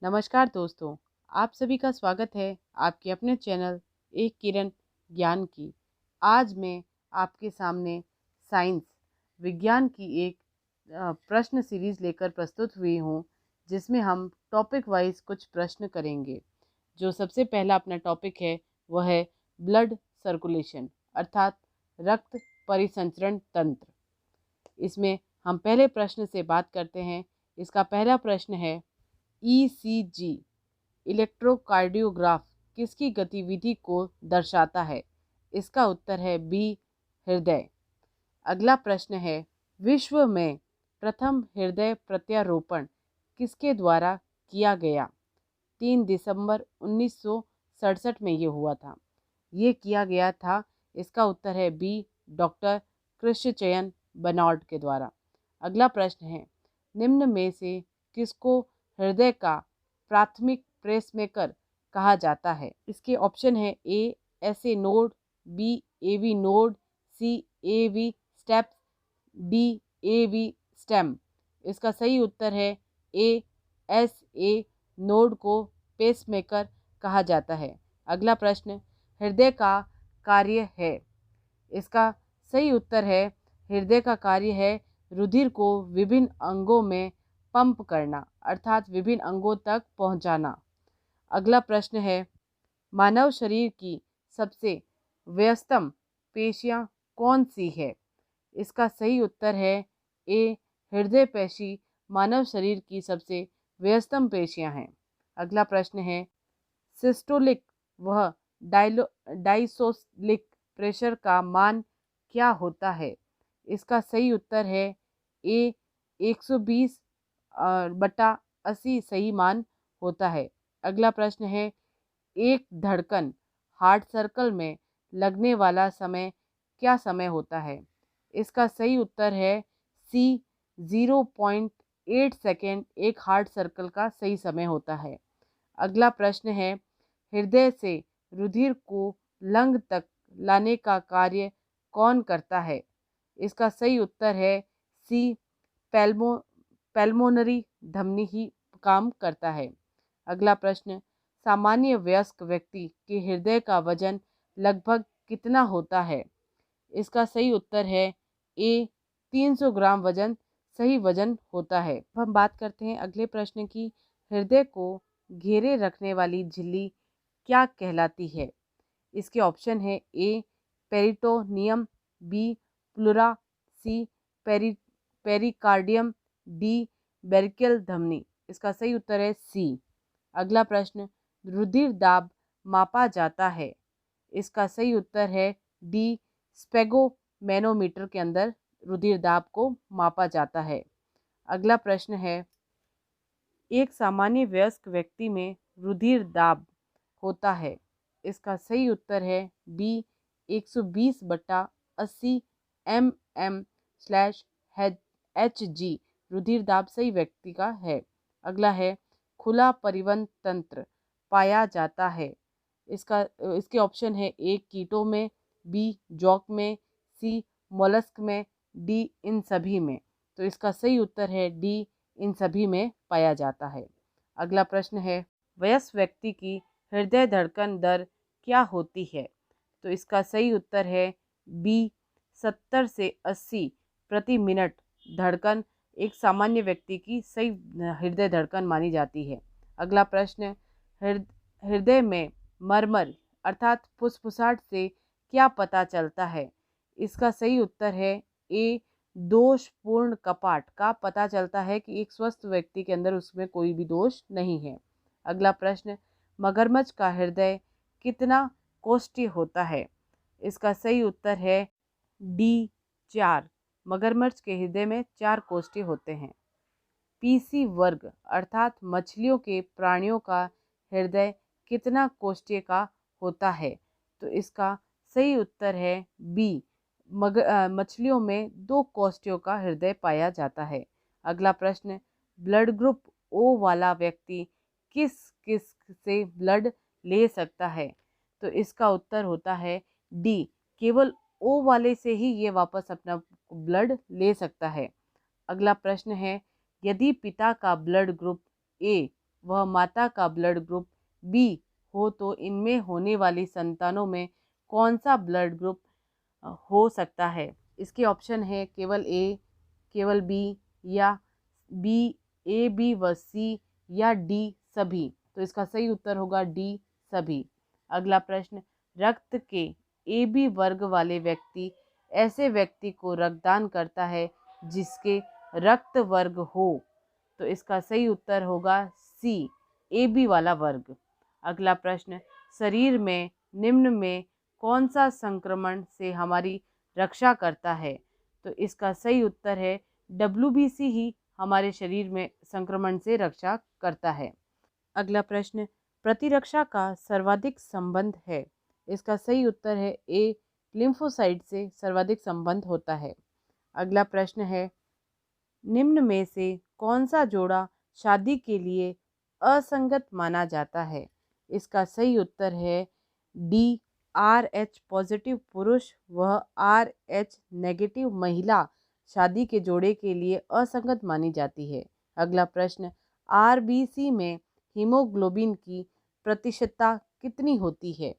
नमस्कार दोस्तों, आप सभी का स्वागत है आपके अपने चैनल एक किरण ज्ञान की। आज मैं आपके सामने साइंस विज्ञान की एक प्रश्न सीरीज़ लेकर प्रस्तुत हुई हूँ, जिसमें हम टॉपिक वाइज कुछ प्रश्न करेंगे। जो सबसे पहला अपना टॉपिक है वह है ब्लड सर्कुलेशन अर्थात रक्त परिसंचरण तंत्र। इसमें हम पहले प्रश्न से बात करते हैं। इसका पहला प्रश्न है ECG इलेक्ट्रोकार्डियोग्राफ किसकी गतिविधि को दर्शाता है? इसका उत्तर है बी हृदय। अगला प्रश्न है विश्व में प्रथम हृदय प्रत्यारोपण किसके द्वारा किया गया? 3 दिसंबर 1967 में ये हुआ था। ये किया गया था। इसका उत्तर है बी डॉक्टर क्रिश्चियन बनार्ड के द्वारा। अगला प्रश्न है निम्न में से किसको हृदय का प्राथमिक पेसमेकर कहा जाता है? इसके ऑप्शन है A SA node, B AV node, C AV steps, D AV stem. इसका सही उत्तर है ए एस ए नोड को पेसमेकर कहा जाता है। अगला प्रश्न हृदय का कार्य है। इसका सही उत्तर है हृदय का कार्य है रुधिर को विभिन्न अंगों में पंप करना अर्थात विभिन्न अंगों तक पहुंचाना। अगला प्रश्न है मानव शरीर की सबसे व्यस्तम पेशियां कौन सी है? इसका सही उत्तर है ए हृदय पेशी मानव शरीर की सबसे व्यस्तम पेशियां हैं। अगला प्रश्न है सिस्टोलिक व डायसोलिक प्रेशर का मान क्या होता है? इसका सही उत्तर है ए 120/80 सही मान होता है। अगला प्रश्न है एक धड़कन हार्ट सर्कल में लगने वाला समय क्या समय होता है? इसका सही उत्तर है सी 0.8 सेकेंड एक हार्ट सर्कल का सही समय होता है। अगला प्रश्न है हृदय से रुधिर को लंग तक लाने का कार्य कौन करता है? इसका सही उत्तर है सी पेल्मोनरी धमनी ही काम करता है। अगला प्रश्न सामान्य वयस्क व्यक्ति के हृदय का वजन लगभग कितना होता है? इसका सही उत्तर है ए 300 ग्राम वजन सही वजन होता है। अब हम बात करते हैं अगले प्रश्न की। हृदय को घेरे रखने वाली झिल्ली क्या कहलाती है? इसके ऑप्शन है ए पेरिटोनियम, बी प्लूरा, सी पेरिकार्डियम, डी बेरिकियल धमनी। इसका सही उत्तर है सी। अगला प्रश्न रुधिर दाब मापा जाता है। इसका सही उत्तर है डी स्पेगोमेनोमीटर के अंदर रुधिर दाब को मापा जाता है। अगला प्रश्न है एक सामान्य वयस्क व्यक्ति में रुधिर दाब होता है। इसका सही उत्तर है बी 120/80 mm/Hg रुधिर दाब सही व्यक्ति का है। अगला है खुला परिवहन तंत्र पाया जाता है। इसके ऑप्शन है ए कीटों में, बी जौक में, सी मोलस्क में, डी इन सभी में। तो इसका सही उत्तर है डी इन सभी में पाया जाता है। अगला प्रश्न है वयस्क व्यक्ति की हृदय धड़कन दर क्या होती है? तो इसका सही उत्तर है बी 70 से 80 प्रति मिनट धड़कन एक सामान्य व्यक्ति की सही हृदय धड़कन मानी जाती है। अगला प्रश्न हृदय में मरमर अर्थात फुसफुसाहट से क्या पता चलता है? इसका सही उत्तर है ए दोषपूर्ण कपाट का पता चलता है कि एक स्वस्थ व्यक्ति के अंदर उसमें कोई भी दोष नहीं है। अगला प्रश्न मगरमच्छ का हृदय कितना कोष्ठीय होता है? इसका सही उत्तर है डी 4। मगरमच्छ के हृदय में 4 कोष्ठीय होते हैं। पीसी वर्ग अर्थात मछलियों के प्राणियों का हृदय कितना कोष्ठीय का होता है? तो इसका सही उत्तर है बी मछलियों में 2 कोष्ठियों का हृदय पाया जाता है। अगला प्रश्न ब्लड ग्रुप ओ वाला व्यक्ति किस किस से ब्लड ले सकता है? तो इसका उत्तर होता है डी केवल ओ वाले से ही ये वापस अपना ब्लड ले सकता है। अगला प्रश्न है यदि पिता का ब्लड ग्रुप ए वह माता का ब्लड ग्रुप बी हो तो इनमें होने वाली संतानों में कौन सा ब्लड ग्रुप हो सकता है? इसके ऑप्शन है केवल ए, केवल बी, या बी, ए, बी व सी, या डी सभी। तो इसका सही उत्तर होगा डी सभी। अगला प्रश्न, रक्त के ए बी वर्ग वाले व्यक्ति ऐसे व्यक्ति को रक्तदान करता है जिसके रक्त वर्ग हो। तो इसका सही उत्तर होगा सी, ए बी वाला वर्ग। अगला प्रश्न, शरीर में निम्न में कौन सा संक्रमण से हमारी रक्षा करता है? तो इसका सही उत्तर है WBC ही हमारे शरीर में संक्रमण से रक्षा करता है। अगला प्रश्न, प्रतिरक्षा का सर्वाधिक संबंध है? इसका सही उत्तर है ए, लिम्फोसाइट से सर्वाधिक संबंध होता है। अगला प्रश्न है, निम्न में से कौन सा जोड़ा शादी के लिए असंगत माना जाता है? इसका सही उत्तर है डी, RH पॉजिटिव पुरुष व RH नेगेटिव महिला शादी के जोड़े के लिए असंगत मानी जाती है। अगला प्रश्न, RBC में हीमोग्लोबिन की प्रतिशतता कितनी होती है?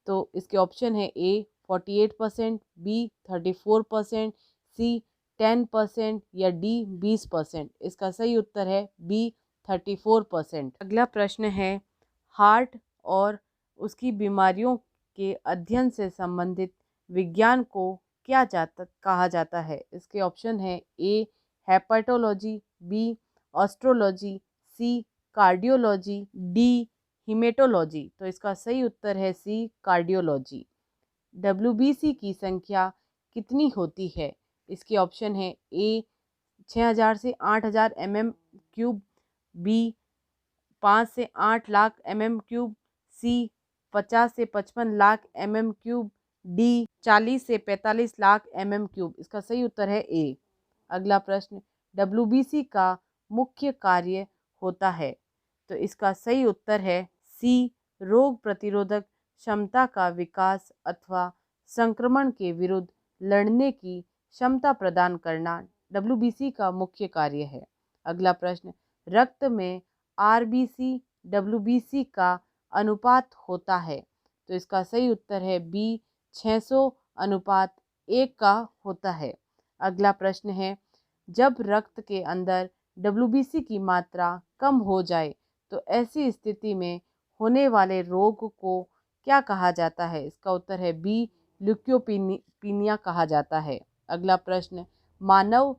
तो इसके ऑप्शन है ए 48%, बी 34%, सी 10%, या डी 20%। इसका सही उत्तर है बी 34%। अगला प्रश्न है, हार्ट और उसकी बीमारियों के अध्ययन से संबंधित विज्ञान को क्या कहा जाता है? इसके ऑप्शन है ए, हेपेटोलॉजी, बी, एस्ट्रोलॉजी, सी, कार्डियोलॉजी, डी, हिमेटोलॉजी। तो इसका सही उत्तर है सी, कार्डियोलॉजी। WBC की संख्या कितनी होती है? इसके ऑप्शन है ए 6000 से 8000 mm3, बी 5 से 8 लाख mm3, सी 50 से 55 लाख mm3, डी 40 से 45 लाख mm3। इसका सही उत्तर है ए। अगला प्रश्न, WBC का मुख्य कार्य होता है? तो इसका सही उत्तर है सी, रोग प्रतिरोधक क्षमता का विकास अथवा संक्रमण के विरुद्ध लड़ने की क्षमता प्रदान करना WBC का मुख्य कार्य है। अगला प्रश्न, रक्त में RBC WBC का अनुपात होता है? तो इसका सही उत्तर है बी, 600:1 का होता है। अगला प्रश्न है, जब रक्त के अंदर WBC की मात्रा कम हो जाए तो ऐसी स्थिति में होने वाले रोग को क्या कहा जाता है? इसका उत्तर है बी, ल्यूकोपीनिया कहा जाता है। अगला प्रश्न, मानव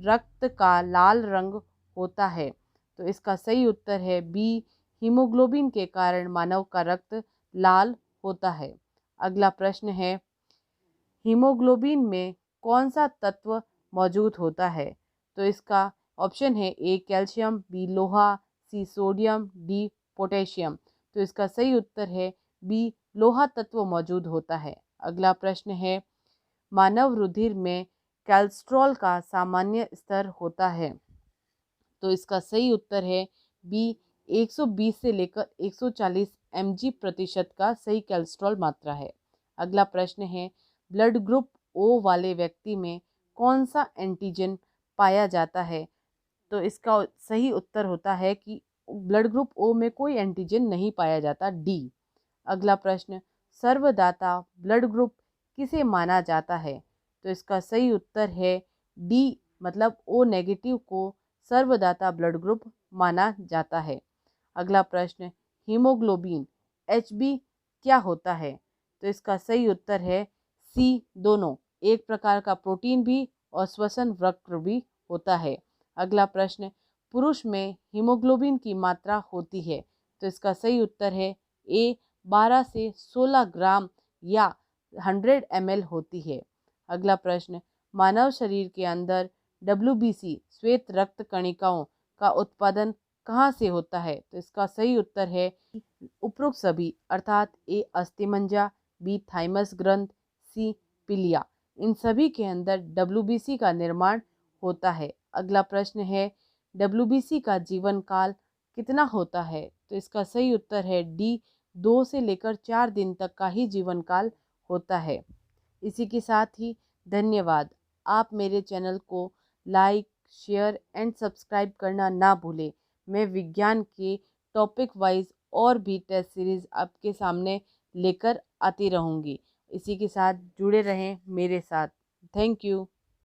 रक्त का लाल रंग होता है? तो इसका सही उत्तर है बी, हीमोग्लोबिन के कारण मानव का रक्त लाल होता है। अगला प्रश्न है, हीमोग्लोबिन में कौन सा तत्व मौजूद होता है? तो इसका ऑप्शन है ए, कैल्शियम, बी, लोहा, सी, सोडियम, डी, पोटेशियम। तो इसका सही उत्तर है बी, लोहा तत्व मौजूद होता है। अगला प्रश्न है, मानव रुधिर में कोलेस्ट्रॉल का सामान्य स्तर होता है? तो इसका सही उत्तर है बी, 120 से लेकर 140 mg% का सही कोलेस्ट्रॉल मात्रा है। अगला प्रश्न है, ब्लड ग्रुप ओ वाले व्यक्ति में कौन सा एंटीजन पाया जाता है? तो इसका सही उत्तर होता है कि ब्लड ग्रुप ओ में कोई एंटीजन नहीं पाया जाता, डी। अगला प्रश्न, सर्वदाता ब्लड ग्रुप किसे माना जाता है? तो इसका सही उत्तर है डी, मतलब ओ नेगेटिव को सर्वदाता ब्लड ग्रुप माना जाता है। अगला प्रश्न, हीमोग्लोबिन HB क्या होता है? तो इसका सही उत्तर है सी, दोनों, एक प्रकार का प्रोटीन भी और श्वसन वक्र भी होता है। अगला प्रश्न, पुरुष में हीमोग्लोबिन की मात्रा होती है? तो इसका सही उत्तर है ए, 12 से 16 ग्राम या 100 ml होती है। अगला प्रश्न, मानव शरीर के अंदर WBC श्वेत रक्त कणिकाओं का उत्पादन कहाँ से होता है? तो इसका सही उत्तर है उपरोक्त सभी, अर्थात ए, अस्थिमज्जा, बी, थाइमस ग्रंथ, सी, पिलिया। इन सभी के अंदर WBC का निर्माण होता है। अगला प्रश्न है, WBC का जीवन काल कितना होता है? तो इसका सही उत्तर है डी, 2 से लेकर 4 दिन तक का ही जीवन काल होता है। इसी के साथ ही धन्यवाद। आप मेरे चैनल को लाइक, शेयर एंड सब्सक्राइब करना ना भूलें। मैं विज्ञान के टॉपिक वाइज और भी टेस्ट सीरीज़ आपके सामने लेकर आती रहूँगी। इसी के साथ जुड़े रहें मेरे साथ। Thank you.